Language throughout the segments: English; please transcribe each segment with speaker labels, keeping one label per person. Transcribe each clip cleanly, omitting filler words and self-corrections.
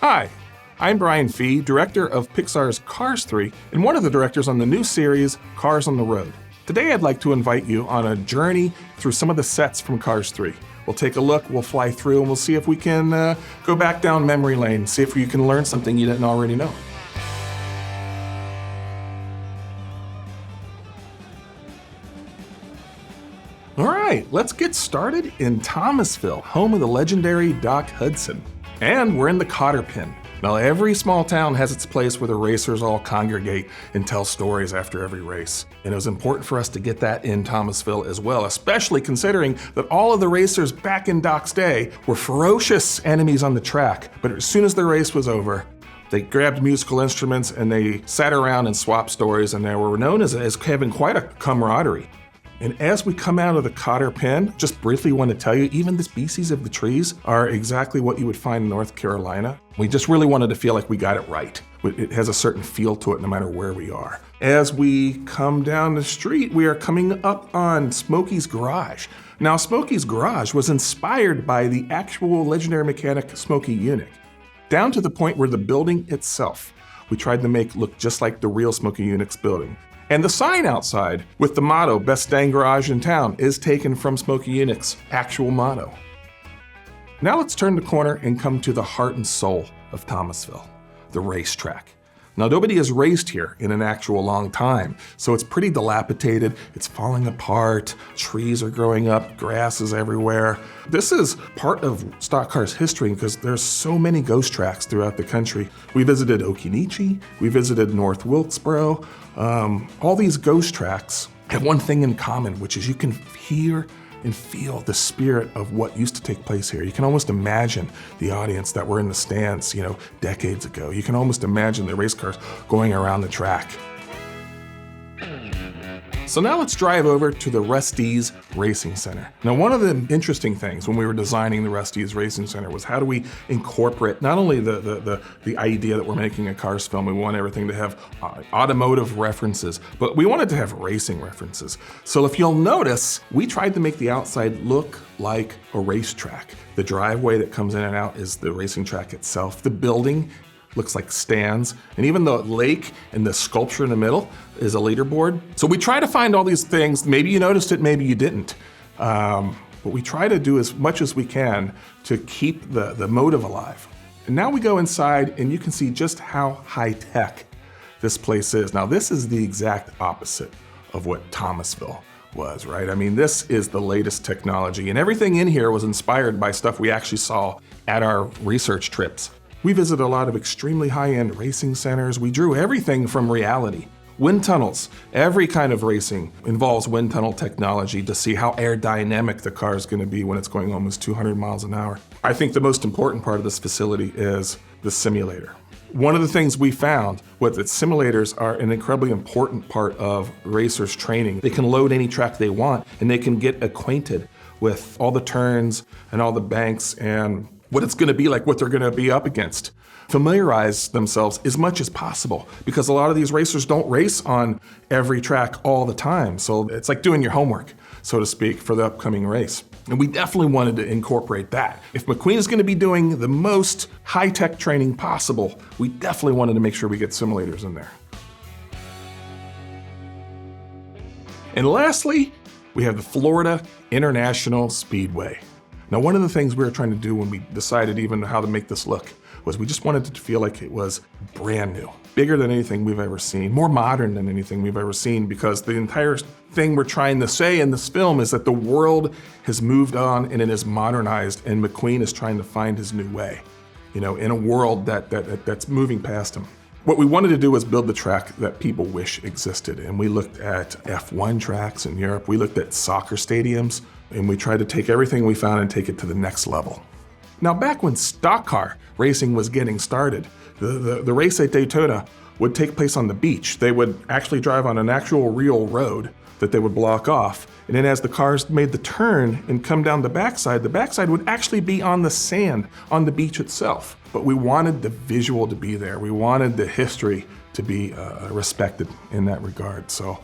Speaker 1: Hi, I'm Brian Fee, director of Pixar's Cars 3 and one of the directors on the new series, Cars on the Road. Today I'd like to invite you on a journey through some of the sets from Cars 3. We'll take a look, we'll fly through, and we'll see if we can go back down memory lane, see if you can learn something you didn't already know. All right, let's get started in Thomasville, home of the legendary Doc Hudson. And we're in the Cotter Pin. Now, every small town has its place where the racers all congregate and tell stories after every race. And it was important for us to get that in Thomasville as well, especially considering that all of the racers back in Doc's day were ferocious enemies on the track. But as soon as the race was over, they grabbed musical instruments and they sat around and swapped stories, and they were known as having quite a camaraderie. And as we come out of the Cotter Pin, just briefly want to tell you, even the species of the trees are exactly what you would find in North Carolina. We just really wanted to feel like we got it right. It has a certain feel to it no matter where we are. As we come down the street, we are coming up on Smokey's garage. Now, Smokey's garage was inspired by the actual legendary mechanic Smokey Unic, down to the point where the building itself, we tried to make look just like the real Smokey Unic's building. And the sign outside with the motto, "Best Dang Garage in Town," is taken from Smokey Unic's actual motto. Now let's turn the corner and come to the heart and soul of Thomasville, the racetrack. Now, nobody has raced here in an actual long time, so it's pretty dilapidated, it's falling apart, trees are growing up, grass is everywhere. This is part of stock cars history because there's so many ghost tracks throughout the country. We visited Okinichi, we visited North Wilkesboro. All these ghost tracks have one thing in common, which is you can hear and feel the spirit of what used to take place here. You can almost imagine the audience that were in the stands, decades ago. You can almost imagine the race cars going around the track. So now let's drive over to the Rusteze Racing Center. Now, one of the interesting things when we were designing the Rusteze Racing Center was how do we incorporate not only the idea that we're making a Cars film, we want everything to have automotive references, but we wanted to have racing references. So if you'll notice, we tried to make the outside look like a racetrack. The driveway that comes in and out is the racing track itself. The building looks like stands, and even the lake and the sculpture in the middle is a leaderboard. So we try to find all these things. Maybe you noticed it, maybe you didn't. But we try to do as much as we can to keep the motive alive. And now we go inside and you can see just how high tech this place is. Now, this is the exact opposite of what Thomasville was, right? I mean, this is the latest technology, and everything in here was inspired by stuff we actually saw at our research trips. We visited a lot of extremely high-end racing centers. We drew everything from reality. Wind tunnels. Every kind of racing involves wind tunnel technology to see how aerodynamic the car is going to be when it's going almost 200 miles an hour. I think the most important part of this facility is the simulator. One of the things we found was that simulators are an incredibly important part of racers' training. They can load any track they want, and they can get acquainted with all the turns and all the banks and what it's going to be like, what they're going to be up against. Familiarize themselves as much as possible, because a lot of these racers don't race on every track all the time. So it's like doing your homework, so to speak, for the upcoming race. And we definitely wanted to incorporate that. If McQueen is going to be doing the most high-tech training possible, we definitely wanted to make sure we get simulators in there. And lastly, we have the Florida International Speedway. Now, one of the things we were trying to do when we decided even how to make this look was we just wanted it to feel like it was brand new, bigger than anything we've ever seen, more modern than anything we've ever seen, because the entire thing we're trying to say in this film is that the world has moved on and it is modernized, and McQueen is trying to find his new way, in a world that's moving past him. What we wanted to do was build the track that people wish existed, and we looked at F1 tracks in Europe, we looked at soccer stadiums, and we tried to take everything we found and take it to the next level. Now, back when stock car racing was getting started, the race at Daytona would take place on the beach. They would actually drive on an actual real road that they would block off. And then as the cars made the turn and come down the backside would actually be on the sand, on the beach itself. But we wanted the visual to be there. We wanted the history to be respected in that regard. So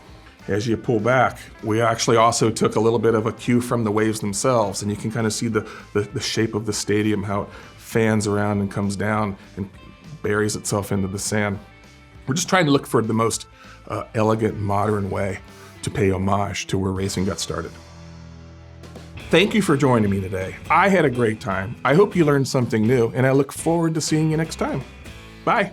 Speaker 1: as you pull back, we actually also took a little bit of a cue from the waves themselves, and you can kind of see the shape of the stadium, how it fans around and comes down and buries itself into the sand. We're just trying to look for the most elegant, modern way to pay homage to where racing got started. Thank you for joining me today. I had a great time. I hope you learned something new, and I look forward to seeing you next time. Bye.